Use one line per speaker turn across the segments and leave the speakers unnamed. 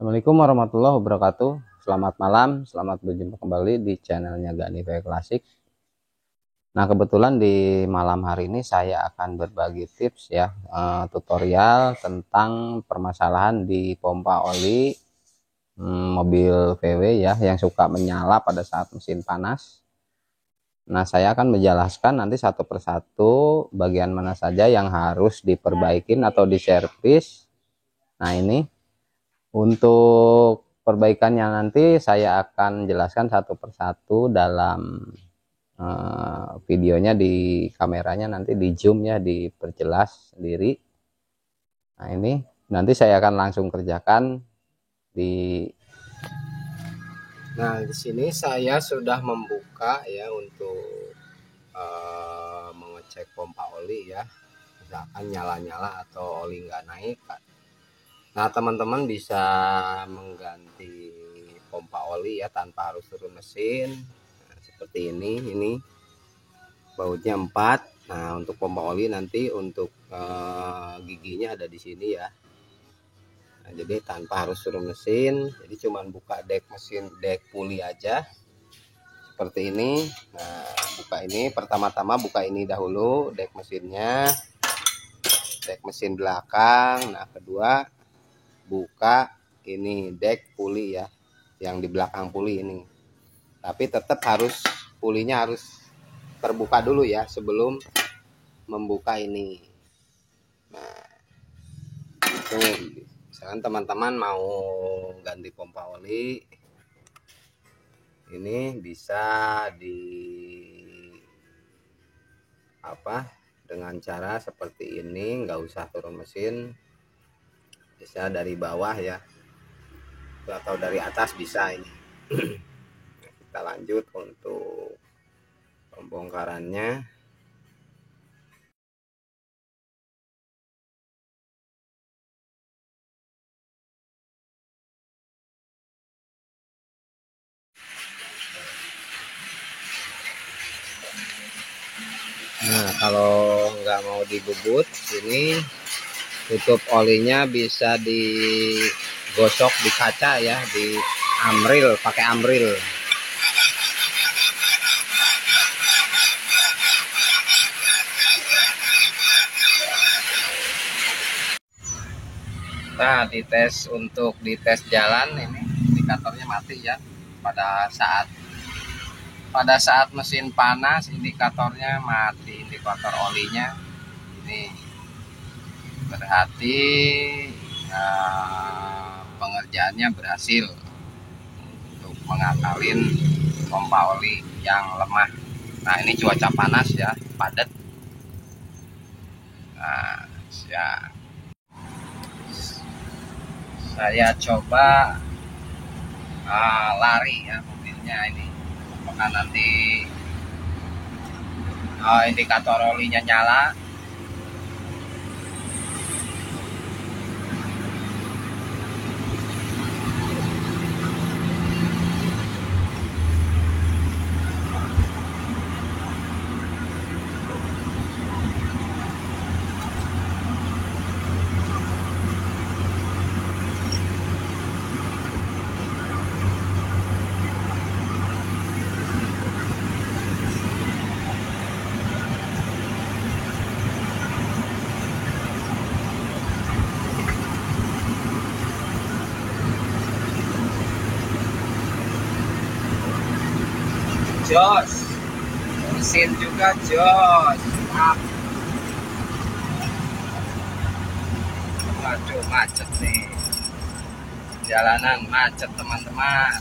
Assalamualaikum warahmatullahi wabarakatuh. Selamat malam, selamat berjumpa kembali di channelnya Gani Toy Klasik. Nah, kebetulan di malam hari ini saya akan berbagi tips ya, tutorial tentang permasalahan di pompa oli mobil VW ya, yang suka menyala pada saat mesin panas. Nah, saya akan menjelaskan nanti satu persatu bagian mana saja yang harus diperbaikin atau diservis. Nah, ini untuk perbaikannya nanti saya akan jelaskan satu persatu dalam videonya, di kameranya nanti di zoom ya, diperjelas sendiri. Nah, ini nanti saya akan langsung kerjakan di. Nah, di sini saya sudah membuka ya untuk mengecek pompa oli ya, misalkan nyala-nyala atau oli nggak naik. Nah, teman-teman bisa mengganti pompa oli ya tanpa harus turun mesin. Nah, seperti ini bautnya 4. Nah, untuk pompa oli nanti untuk giginya ada di sini ya. Nah, jadi tanpa harus turun mesin, jadi cuman buka dek mesin, dek puli aja seperti ini. Nah, buka ini, pertama-tama buka ini dahulu dek mesinnya, dek mesin belakang. Nah, kedua buka ini dek puli ya, yang di belakang puli ini. Tapi tetap harus pulinya harus terbuka dulu ya sebelum membuka ini. Nah, itu misalkan teman-teman mau ganti pompa oli, ini bisa di dengan cara seperti ini, nggak usah turun mesin, bisa dari bawah ya atau dari atas bisa ini. Kita lanjut untuk pembongkarannya. Nah, kalau nggak mau dibubut, ini tutup olinya bisa digosok di kaca ya, di amril, pakai amril. Nah, untuk dites jalan, ini indikatornya mati ya. Pada saat mesin panas indikatornya mati, indikator olinya. Ini berarti pengerjaannya berhasil untuk mengakalin pompa oli yang lemah. Nah, ini cuaca panas ya, padat. Nah, saya coba lari ya mobilnya ini, apakah nanti indikator olinya nyala. Jos, mesin juga jos. Waduh, macet nih, jalanan macet teman-teman.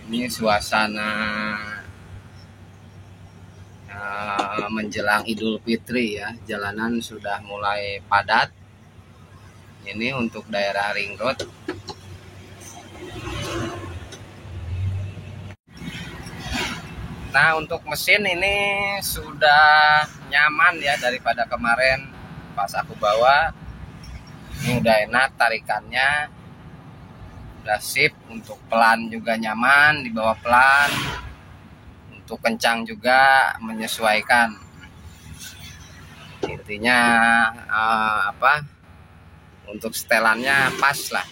Ini suasana menjelang Idul Fitri ya, jalanan sudah mulai padat. Ini untuk daerah Ring Road. Nah, untuk mesin ini sudah nyaman ya daripada kemarin pas aku bawa. Ini udah enak tarikannya, udah sip. Untuk pelan juga nyaman, dibawa pelan. untuk kencang juga menyesuaikan. Intinya untuk setelannya pas lah.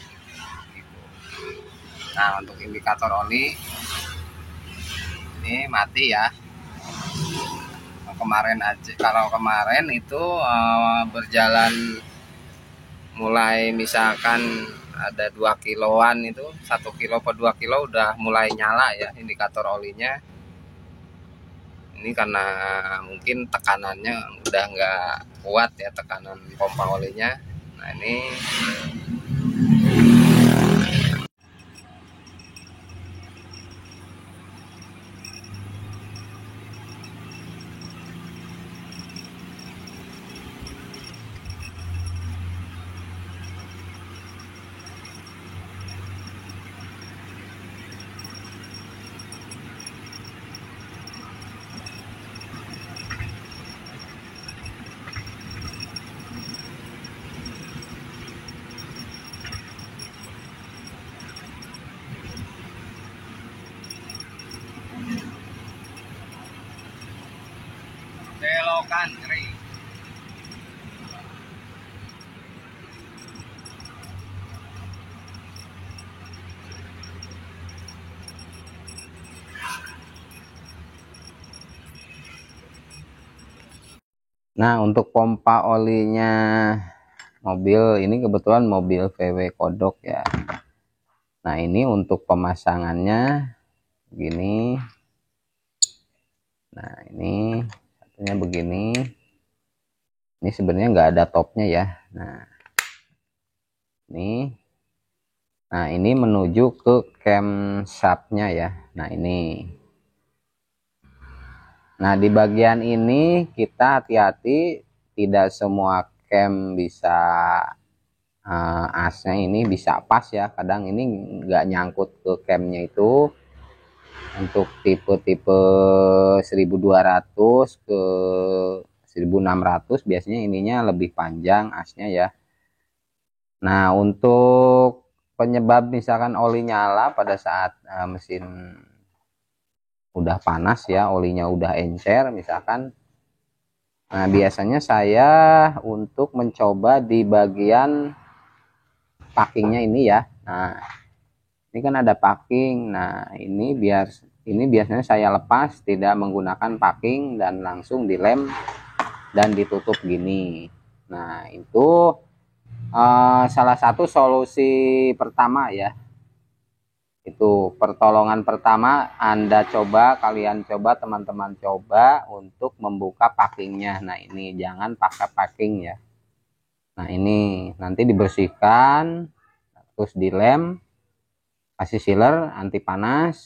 Nah, untuk indikator oli ini mati ya. Kalau kemarin itu berjalan mulai misalkan ada 2 kiloan, itu 1 kilo per 2 kilo udah mulai nyala ya indikator olinya. Ini karena mungkin tekanannya udah nggak kuat ya, tekanan pompa olinya. Nah ini belokan kering. Nah, untuk pompa olinya mobil ini kebetulan mobil VW Kodok ya. Nah, ini untuk pemasangannya begini. Nah, ini satunya begini. Ini sebenarnya nggak ada topnya ya. Nah, ini. Nah, ini menuju ke camshaftnya ya. Nah, ini. Nah, di bagian ini kita hati-hati, tidak semua cam bisa asnya ini bisa pas ya. Kadang ini nggak nyangkut ke camnya itu. Untuk tipe-tipe 1200 ke 1600 biasanya ininya lebih panjang asnya ya. Nah, untuk penyebab misalkan oli nyala pada saat mesin udah panas ya, olinya udah encer misalkan. Nah, biasanya saya untuk mencoba di bagian packingnya ini ya. Nah, ini kan ada packing. Nah, ini biasanya saya lepas, tidak menggunakan packing dan langsung dilem dan ditutup gini. Nah, itu salah satu solusi pertama ya. Itu pertolongan pertama kalian coba teman-teman coba untuk membuka packingnya. Nah, ini jangan pakai packing ya. Nah, ini nanti dibersihkan terus dilem, kasih sealer anti panas,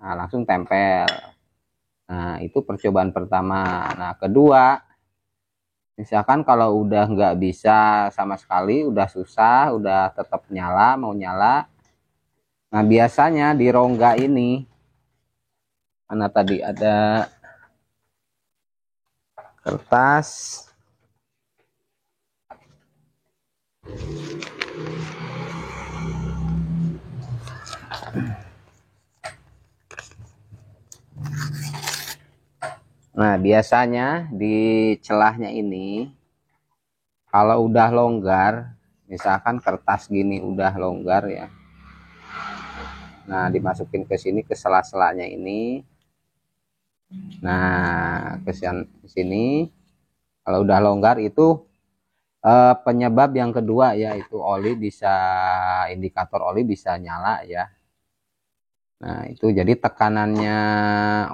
nah, langsung tempel. Nah, itu percobaan pertama. Nah, kedua, misalkan kalau udah nggak bisa sama sekali, udah susah, udah tetap mau nyala. Nah, biasanya di rongga ini, mana tadi ada kertas. Nah, biasanya di celahnya ini, kalau udah longgar, misalkan kertas gini udah longgar ya. Nah, dimasukin ke sini ke sela-selanya ini. Nah, ke sini kalau udah longgar itu penyebab yang kedua yaitu indikator oli bisa nyala ya. Nah, itu jadi tekanannya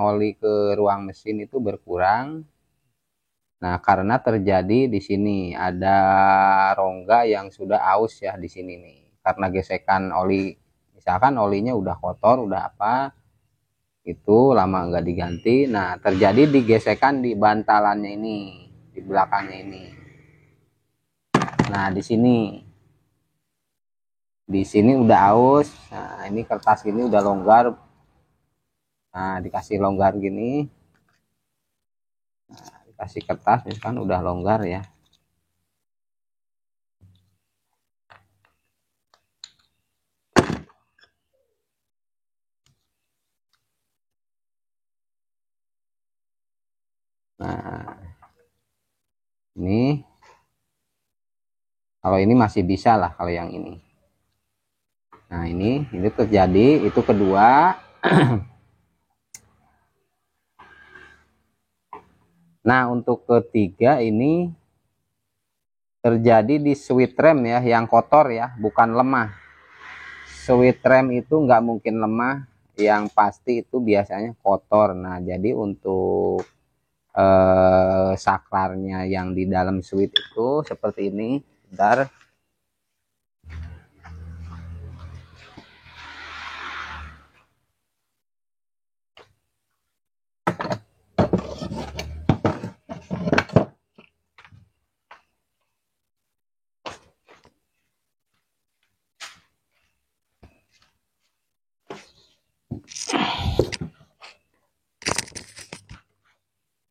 oli ke ruang mesin itu berkurang. Nah, karena terjadi di sini ada rongga yang sudah aus ya di sini nih. Karena gesekan oli, misalkan olinya udah kotor, udah apa, itu lama nggak diganti. Nah, terjadi di gesekan di bantalannya ini, di belakangnya ini. Nah, di sini udah aus. Nah, ini kertas gini udah longgar. Nah, dikasih longgar gini. Nah, dikasih kertas misalkan udah longgar ya. Nah, ini kalau ini masih bisa lah kalau yang ini. Nah, ini terjadi, itu kedua. Nah, untuk ketiga ini terjadi di switch rem ya, yang kotor ya, bukan lemah. Switch rem itu nggak mungkin lemah, yang pasti itu biasanya kotor. Nah, jadi untuk saklarnya yang di dalam switch itu seperti ini. Bentar.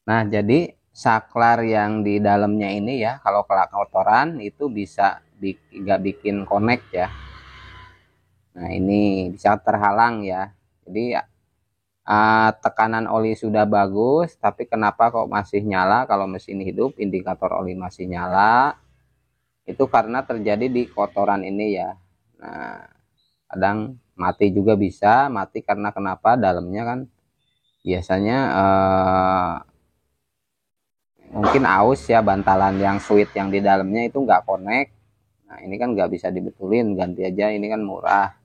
Nah, jadi saklar yang di dalamnya ini ya, kalau kotoran itu bisa nggak bikin connect ya. Nah, ini bisa terhalang ya. Jadi tekanan oli sudah bagus, tapi kenapa kok masih nyala? Kalau mesin hidup, indikator oli masih nyala, itu karena terjadi di kotoran ini ya. Nah, kadang mati juga bisa, mati karena kenapa? Dalamnya kan biasanya mungkin aus ya, bantalan yang switch yang di dalamnya itu nggak connect. Nah, ini kan nggak bisa dibetulin, ganti aja, ini kan murah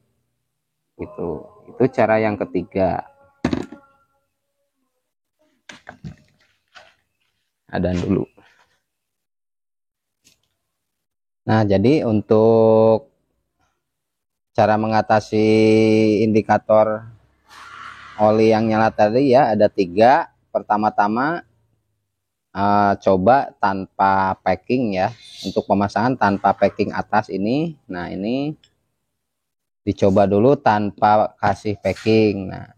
gitu. Itu cara yang ketiga. Ada dulu. Nah, jadi untuk cara mengatasi indikator oli yang nyala tadi ya, ada 3. Pertama-tama coba tanpa packing ya, untuk pemasangan tanpa packing atas ini. Nah, ini dicoba dulu tanpa kasih packing. Nah,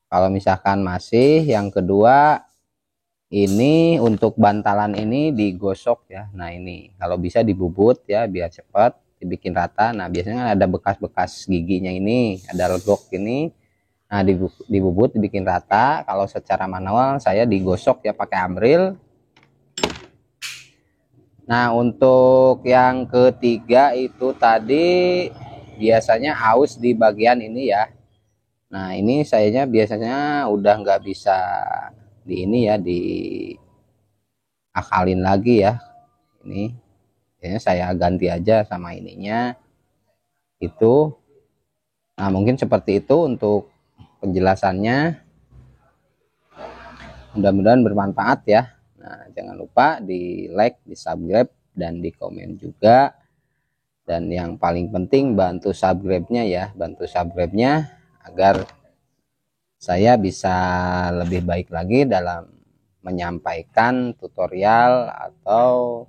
kalau misalkan masih, yang kedua ini untuk bantalan ini digosok ya. Nah, ini kalau bisa dibubut ya biar cepat dibikin rata. Nah, biasanya ada bekas-bekas giginya ini, ada legok ini. Nah, dibubut dibikin rata. Kalau secara manual saya digosok ya pakai amril. Nah, untuk yang ketiga itu tadi biasanya aus di bagian ini ya. Nah, ini sayanya biasanya udah nggak bisa di ini ya, diakalin lagi ya. Ini biasanya saya ganti aja sama ininya itu. Nah, mungkin seperti itu untuk penjelasannya. Mudah-mudahan bermanfaat ya. Nah, jangan lupa di like, di subscribe, dan di komen juga. Dan yang paling penting bantu subscribe-nya ya, bantu subscribe-nya agar saya bisa lebih baik lagi dalam menyampaikan tutorial atau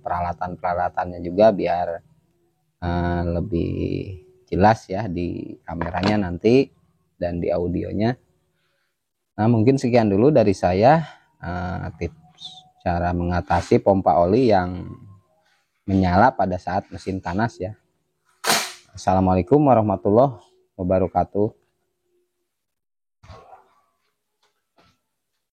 peralatan-peralatannya juga, biar lebih jelas ya di kameranya nanti dan di audionya. Nah, mungkin sekian dulu dari saya tips cara mengatasi pompa oli yang menyala pada saat mesin panas ya. Assalamualaikum warahmatullahi wabarakatuh.